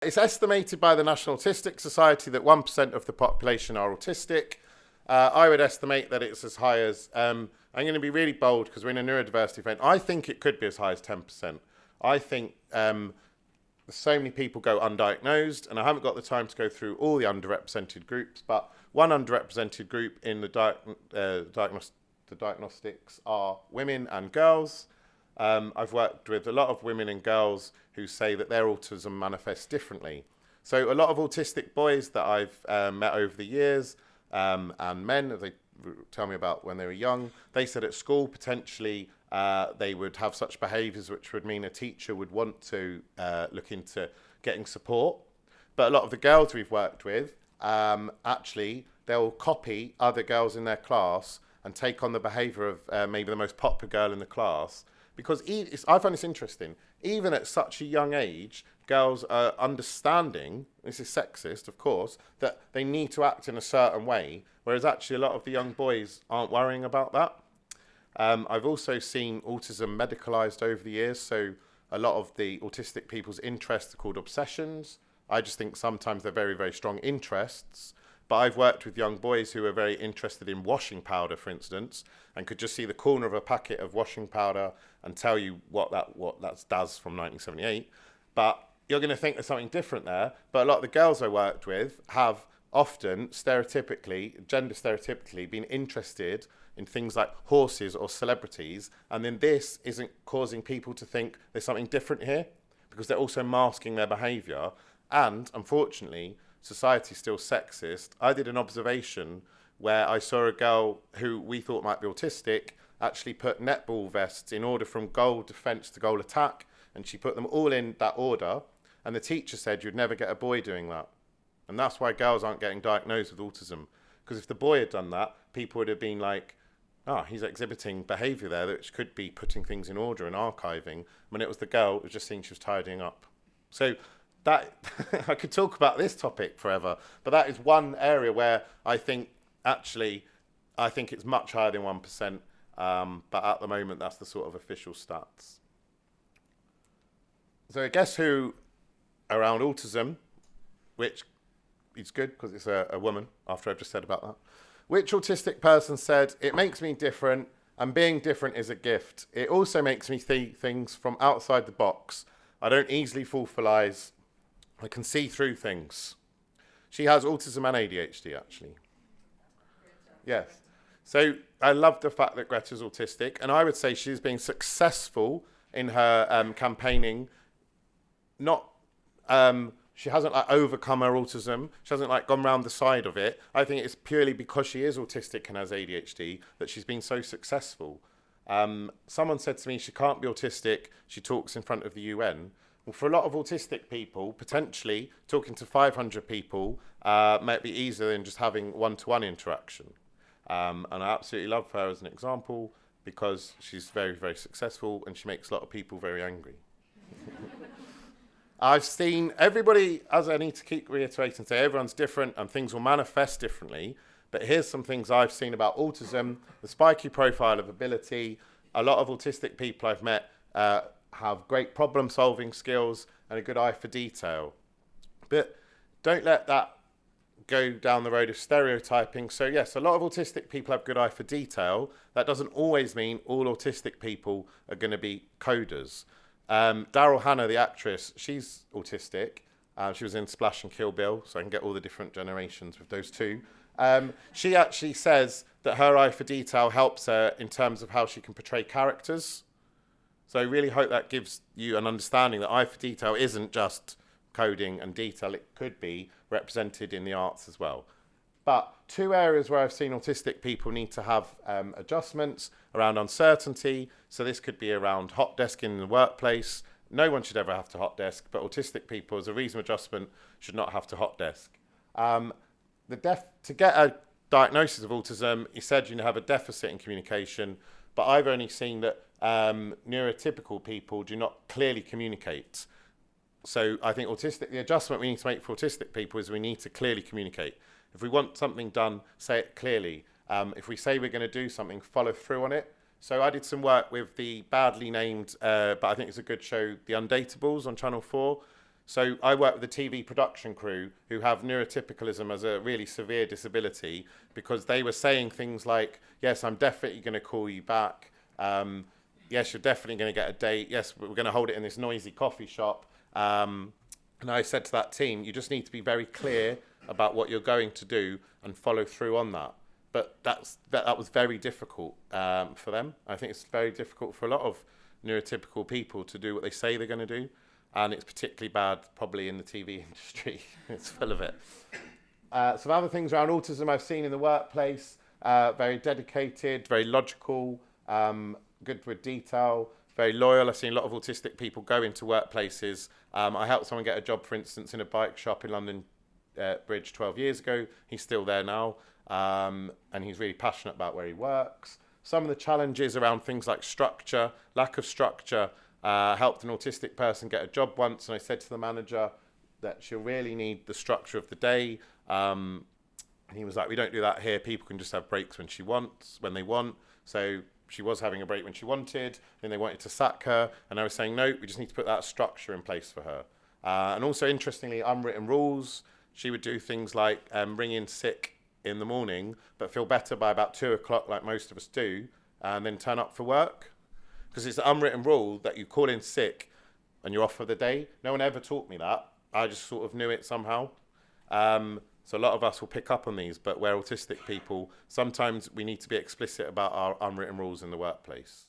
It's estimated by the National Autistic Society that 1% of the population are autistic. I would estimate that it's as high as, I'm going to be really bold because we're in a neurodiversity event. I think it could be as high as 10%. I think so many people go undiagnosed, and I haven't got the time to go through all the underrepresented groups, but one underrepresented group in the diagnostics are women and girls. I've worked with a lot of women and girls who say that their autism manifests differently. So a lot of autistic boys that I've met over the years, and men, as they tell me about when they were young, they said at school potentially they would have such behaviours which would mean a teacher would want to look into getting support. But a lot of the girls we've worked with, actually, they'll copy other girls in their class and take on the behaviour of maybe the most popular girl in the class. Because I find this interesting. Even at such a young age, girls are understanding, this is sexist, of course, that they need to act in a certain way, whereas actually a lot of the young boys aren't worrying about that. I've also seen autism medicalised over the years, so a lot of the autistic people's interests are called obsessions. I just think sometimes they're very, very strong interests. But I've worked with young boys who are very interested in washing powder, for instance, and could just see the corner of a packet of washing powder and tell you what that does from 1978. But you're going to think there's something different there. But a lot of the girls I worked with have often gender stereotypically, been interested in things like horses or celebrities. And then this isn't causing people to think there's something different here because they're also masking their behaviour. And unfortunately, society's still sexist. I did an observation where I saw a girl who we thought might be autistic actually put netball vests in order from goal defence to goal attack, and she put them all in that order, and the teacher said you'd never get a boy doing that. And that's why girls aren't getting diagnosed with autism, because if the boy had done that, people would have been like, he's exhibiting behaviour there that could be putting things in order and archiving. When it was the girl, it was just seeing she was tidying up. So that I could talk about this topic forever, but that is one area where I think it's much higher than 1%, but at the moment that's the sort of official stats. So guess who around autism, which is good because it's a woman after I've just said about that, which autistic person said, "It makes me different, and being different is a gift. It also makes me see things from outside the box. I don't easily fall for lies. I can see through things." She has autism and ADHD, actually. Yes. So I love the fact that Greta's autistic, and I would say she's been successful in her campaigning. She hasn't overcome her autism. She hasn't gone round the side of it. I think it's purely because she is autistic and has ADHD that she's been so successful. Someone said to me she can't be autistic. She talks in front of the UN. Well, for a lot of autistic people, potentially talking to 500 people might be easier than just having one-to-one interaction. And I absolutely love her as an example because she's very, very successful and she makes a lot of people very angry. I've seen everybody, as I need to keep reiterating, say everyone's different and things will manifest differently. But here's some things I've seen about autism, the spiky profile of ability. A lot of autistic people I've met have great problem-solving skills and a good eye for detail. But don't let that go down the road of stereotyping. So yes, a lot of autistic people have good eye for detail. That doesn't always mean all autistic people are going to be coders. Aherne, the actress, she's autistic. She was in Splash and Kill Bill, so I can get all the different generations with those two. She actually says that her eye for detail helps her in terms of how she can portray characters. So I really hope that gives you an understanding that eye for detail isn't just coding and detail. It could be represented in the arts as well. But two areas where I've seen autistic people need to have adjustments around uncertainty. So this could be around hot desking in the workplace. No one should ever have to hot desk, but autistic people, as a reasonable adjustment, should not have to hot desk. To get a diagnosis of autism, he said you have a deficit in communication, but I've only seen that neurotypical people do not clearly communicate. So I think the adjustment we need to make for autistic people is we need to clearly communicate. If we want something done, say it clearly. If we say we're going to do something, follow through on it. So I did some work with the badly named, but I think it's a good show, The Undateables on Channel 4. So I work with the TV production crew who have neurotypicalism as a really severe disability, because they were saying things like, yes, I'm definitely going to call you back. Yes, you're definitely going to get a date. Yes, we're going to hold it in this noisy coffee shop. And I said to that team, you just need to be very clear about what you're going to do and follow through on that. But that was very difficult for them. I think it's very difficult for a lot of neurotypical people to do what they say they're going to do. And it's particularly bad probably in the TV industry. It's full of it. Some other things around autism I've seen in the workplace: very dedicated, very logical, good with detail, very loyal. I've seen a lot of autistic people go into workplaces. I helped someone get a job, for instance, in a bike shop in London Bridge 12 years ago. He's still there now, and he's really passionate about where he works. Some of the challenges around things like structure, lack of structure. Helped an autistic person get a job once, and I said to the manager that she'll really need the structure of the day. And he was like, we don't do that here. People can just have breaks when they want. So she was having a break when she wanted, then they wanted to sack her. And I was saying, no, we just need to put that structure in place for her. And also, interestingly, unwritten rules. She would do things like ring in sick in the morning, but feel better by about 2 o'clock, like most of us do, and then turn up for work. Because it's an unwritten rule that you call in sick and you're off for the day. No one ever taught me that. I just sort of knew it somehow. So a lot of us will pick up on these, but we're autistic people. Sometimes we need to be explicit about our unwritten rules in the workplace.